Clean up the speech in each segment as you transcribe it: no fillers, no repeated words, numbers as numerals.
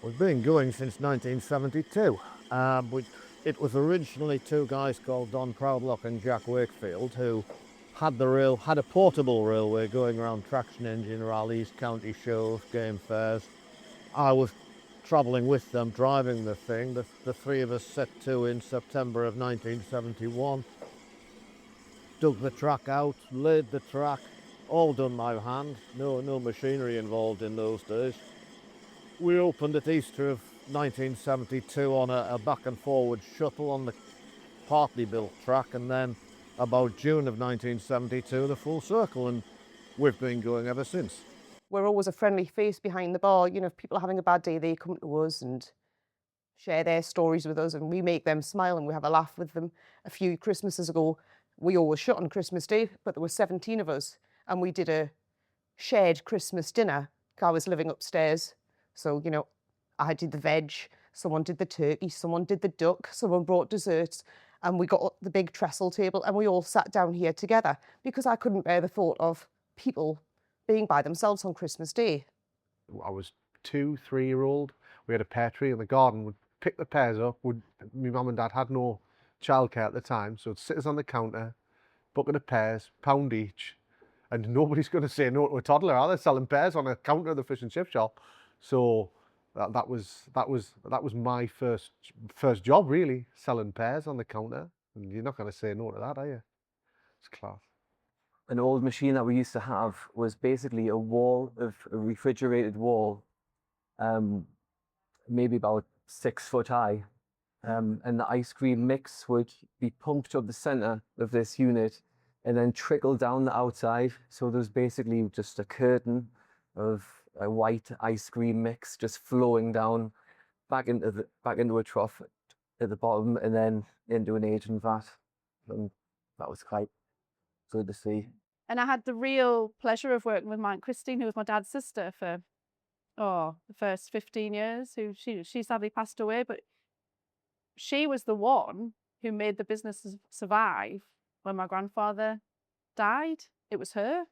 We've been going since 1972. It was originally two guys called Don Proudlock and Jack Wakefield who had a portable railway going around traction engine rallies, county shows, game fairs. I was travelling with them, driving the thing. The three of us set to in September of 1971. Dug the track out, laid the track, all done by hand. No machinery involved in those days. We opened at Easter of 1972 on a back and forward shuttle on the partly built track, and then about June of 1972 the full circle, and we've been going ever since. We're always a friendly face behind the bar. You know, if people are having a bad day, they come to us and share their stories with us, and we make them smile and we have a laugh with them. A few Christmases ago, we always shut on Christmas Day, but there were 17 of us, and we did a shared Christmas dinner. I was living upstairs, so, you know, I did the veg, someone did the turkey, someone did the duck, someone brought desserts, and we got the big trestle table and we all sat down here together because I couldn't bear the thought of people being by themselves on Christmas Day. I was 2, 3-year-old. We had a pear tree in the garden. We'd pick the pears up. My mum and dad had no childcare at the time, so it'd sit us on the counter, bucket of pears, £1 each, and nobody's going to say no to a toddler, are they, selling pears on a counter of the fish and chip shop? So that was my first job, really, selling pears on the counter. And you're not going to say no to that, are you? It's class. An old machine that we used to have was basically a refrigerated wall, maybe about 6 foot high. And the ice cream mix would be pumped up the center of this unit and then trickle down the outside. So there's basically just a curtain of a white ice cream mix just flowing down back into a trough at the bottom and then into an aging vat. And that was quite good to see. And I had the real pleasure of working with my Aunt Christine, who was my dad's sister for the first 15 years. She sadly passed away, but she was the one who made the business survive when my grandfather died. It was her.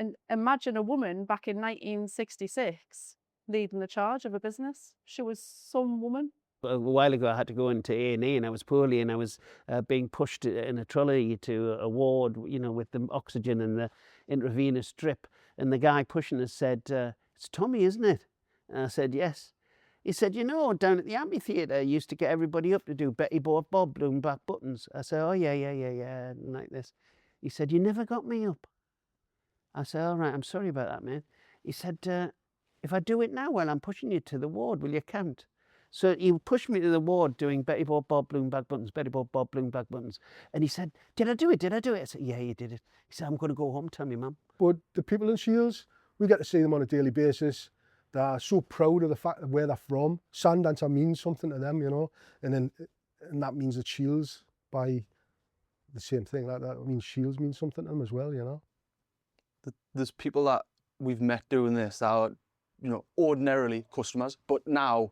And imagine a woman back in 1966 leading the charge of a business. She was some woman. A while ago I had to go into A&E and I was poorly, and I was being pushed in a trolley to a ward, you know, with the oxygen and the intravenous drip, and the guy pushing us said, "It's Tommy, isn't it?" And I said, "Yes." He said, "You know, down at the amphitheatre I used to get everybody up to do Betty Bob Bob Bloom Back Buttons." I said, "Oh yeah, like this." He said, "You never got me up." I said, "All right, I'm sorry about that, man." He said, "If I do it now while I'm pushing you to the ward, will you count?" So he pushed me to the ward doing Betty Bob Bob Bloom Back Buttons, Betty Bob Bob Bloom Back Buttons. And he said, "Did I do it? Did I do it?" I said, "Yeah, you did it." He said, "I'm going to go home, tell me mum." But the people in Shields, we get to see them on a daily basis. They're so proud of the fact of where they're from. Sandancer means something to them, you know, and that means that Shields by the same thing. Like that means Shields means something to them as well, you know. There's people that we've met doing this that are, you know, ordinarily customers, but now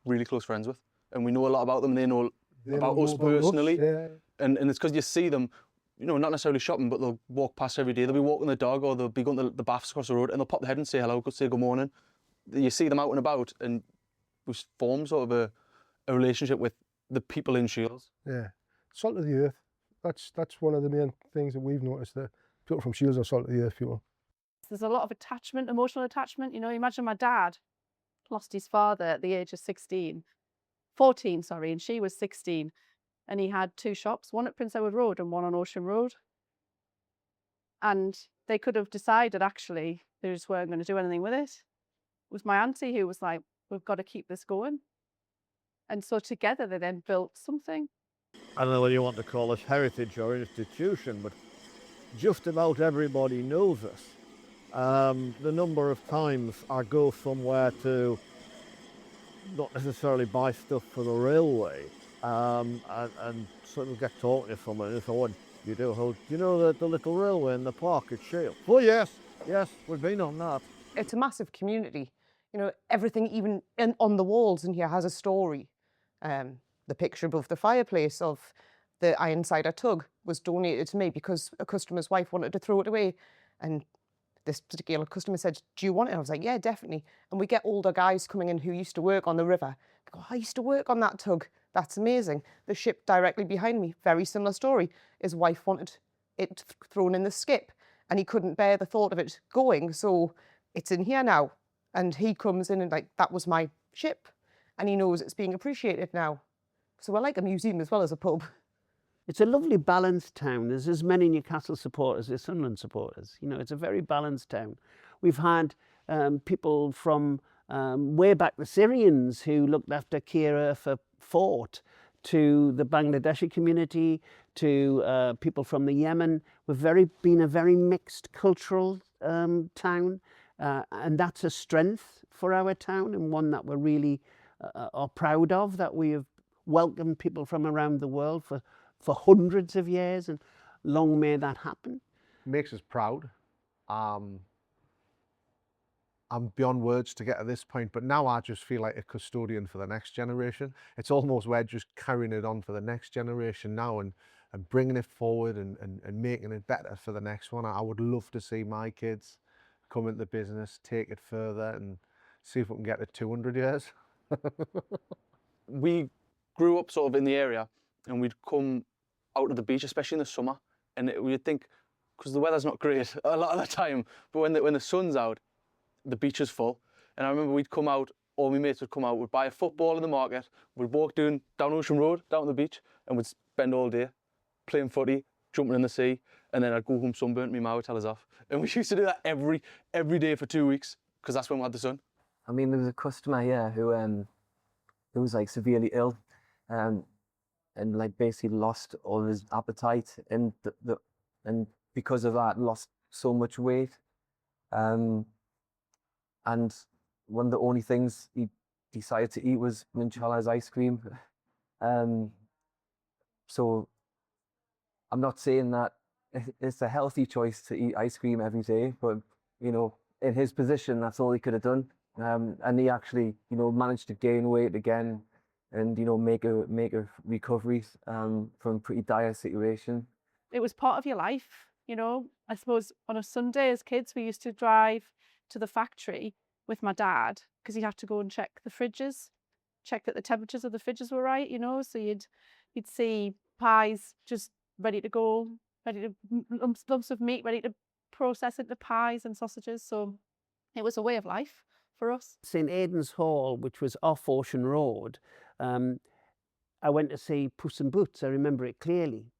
really close friends with, and we know a lot about them. They know about us personally, yeah. and it's because you see them, you know, not necessarily shopping, but they'll walk past every day. They'll be walking the dog, or they'll be going to the baths across the road, and they'll pop their head and say hello, say good morning. You see them out and about, and we form sort of a relationship with the people in Shields. Yeah, salt of the earth. That's one of the main things that we've noticed. That people from Shields are salt of the earth people. There's a lot of attachment, emotional attachment. You know, imagine my dad lost his father at the age of 14, and she was 16. And he had 2 shops, one at Prince Edward Road and one on Ocean Road. And they could have decided, actually, they just weren't going to do anything with it. It was my auntie who was like, "We've got to keep this going." And so together they then built something. I don't know whether you want to call it heritage or institution, but just about everybody knows us. The number of times I go somewhere to not necessarily buy stuff for the railway, and sort of get talking to someone and say, "What do you do? Do you know the little railway in the park at Shield?" "Oh yes, we've been on that." It's a massive community. You know, everything even on the walls in here has a story. The picture above the fireplace of the iron cider tug was donated to me because a customer's wife wanted to throw it away. And this particular customer said, do you want it? I was like, yeah, definitely. And we get older guys coming in who used to work on the river. They go, I used to work on that tug. That's amazing. The ship directly behind me, very similar story. His wife wanted it thrown in the skip and he couldn't bear the thought of it going. So it's in here now. And he comes in and like, that was my ship. And he knows it's being appreciated now. So we're like a museum as well as a pub. It's a lovely balanced town. There's as many Newcastle supporters as Sunderland supporters. You know, it's a very balanced town. We've had people from way back, the Syrians who looked after Kira for Fort, to the Bangladeshi community, to people from the Yemen. We've been a very mixed cultural town, and that's a strength for our town, and one that we're really are proud of, that we have welcomed people from around the world for hundreds of years, and long may that happen. Makes us proud. I'm beyond words to get to this point, but now I just feel like a custodian for the next generation. It's almost we're just carrying it on for the next generation now, and bringing it forward and making it better for the next one. I would love to see my kids come into the business, take it further, and see if we can get to 200 years. We grew up sort of in the area, and we'd come out to the beach, especially in the summer, and we'd think, because the weather's not great a lot of the time, but when the sun's out, the beach is full. And I remember we'd come out, all my mates would come out, we'd buy a football in the market, we'd walk down Ocean Road, down to the beach, and we'd spend all day playing footy, jumping in the sea, and then I'd go home sunburnt, my ma would tell us off. And we used to do that every day for 2 weeks, because that's when we had the sun. I mean, there was a customer here who was like severely ill, and like basically lost all his appetite, and and because of that lost so much weight. And one of the only things he decided to eat was Minchala's ice cream. So I'm not saying that it's a healthy choice to eat ice cream every day, but you know, in his position, that's all he could have done. And he actually, you know, managed to gain weight again, and you know, make a recovery from a pretty dire situation. It was part of your life, you know. I suppose on a Sunday as kids, we used to drive to the factory with my dad, because he'd have to go and check the fridges, check that the temperatures of the fridges were right, you know. So you'd see pies just ready to go, lumps of meat ready to process into pies and sausages. So it was a way of life for us. St Aidan's Hall, which was off Ocean Road, I went to see Puss in Boots. I remember it clearly.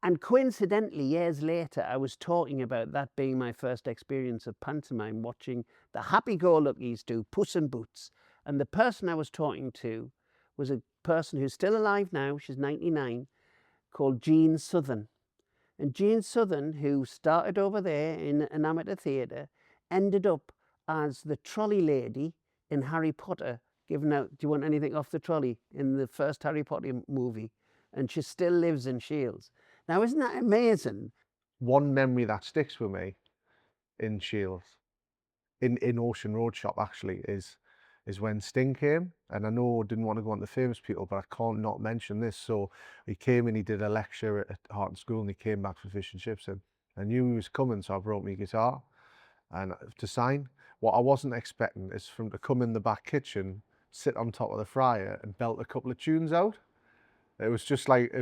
And coincidentally, years later, I was talking about that being my first experience of pantomime, watching the happy-go-luckies do Puss in Boots. And the person I was talking to was a person who's still alive now, she's 99, called Jean Southern. And Jean Southern, who started over there in an amateur theatre, ended up as the trolley lady in Harry Potter, giving out, do you want anything off the trolley, in the first Harry Potter movie. And she still lives in Shields. Now, isn't that amazing? One memory that sticks with me in Shields, in Ocean Road shop actually, is when Sting came. And I know I didn't want to go on to famous people, but I can't not mention this. So he came and he did a lecture at Heart School, and he came back for fish and chips, and I knew he was coming, so I brought my guitar and to sign. What I wasn't expecting is for him to come in the back kitchen, sit on top of the fryer and belt a couple of tunes out. It was just like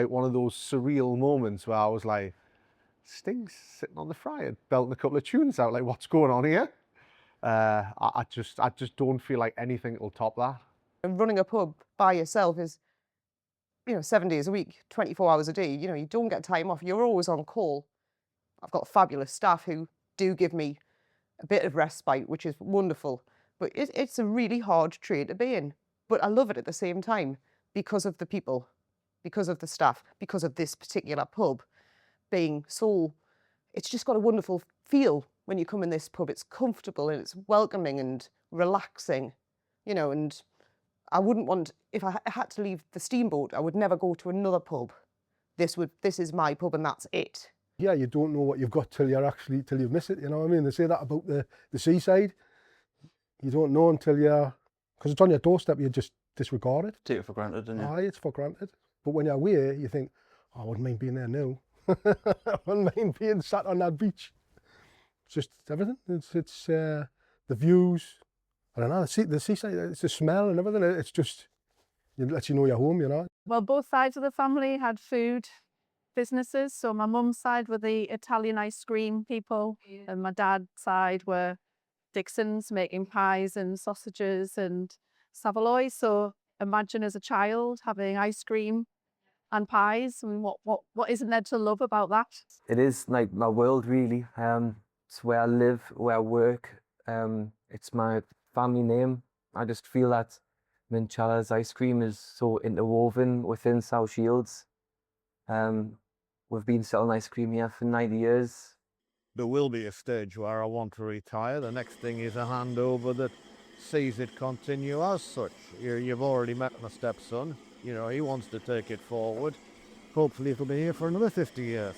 one of those surreal moments where I was like, Sting's sitting on the fryer belting a couple of tunes out, like what's going on here? I just don't feel like anything will top that. And running a pub by yourself is, you know, 7 days a week, 24 hours a day. You know, you don't get time off. You're always on call. I've got fabulous staff who do give me a bit of respite, which is wonderful. But it's a really hard trade to be in. But I love it at the same time, because of the people, because of the staff, because of this particular pub being so, it's just got a wonderful feel when you come in this pub. It's comfortable and it's welcoming and relaxing, you know, and I wouldn't want, if I had to leave the Steamboat, I would never go to another pub. This is my pub and that's it. Yeah, you don't know what you've got till you miss it, you know what I mean? They say that about the seaside. You don't know until because it's on your doorstep, you just disregard it. Take it for granted, don't you? Aye, it's for granted. But when you're away, you think, oh, I wouldn't mind being there now. I wouldn't mind being sat on that beach. just everything. It's the views. I don't know, the seaside, it's the smell and everything. It's just, it lets you know you're home, you know. Well, both sides of the family had food businesses. So my mum's side were the Italian ice cream people, and my dad's side were Dixon's, making pies and sausages and Savoy. So imagine as a child having ice cream and pies. I mean, what isn't there to love about that? It is like my world, really. It's where I live, where I work. It's my family name. I just feel that Minchala's ice cream is so interwoven within South Shields. We've been selling ice cream here for 90 years. There will be a stage where I want to retire. The next thing is a handover that sees it continue as such. You've already met my stepson. You know, he wants to take it forward. Hopefully it'll be here for another 50 years.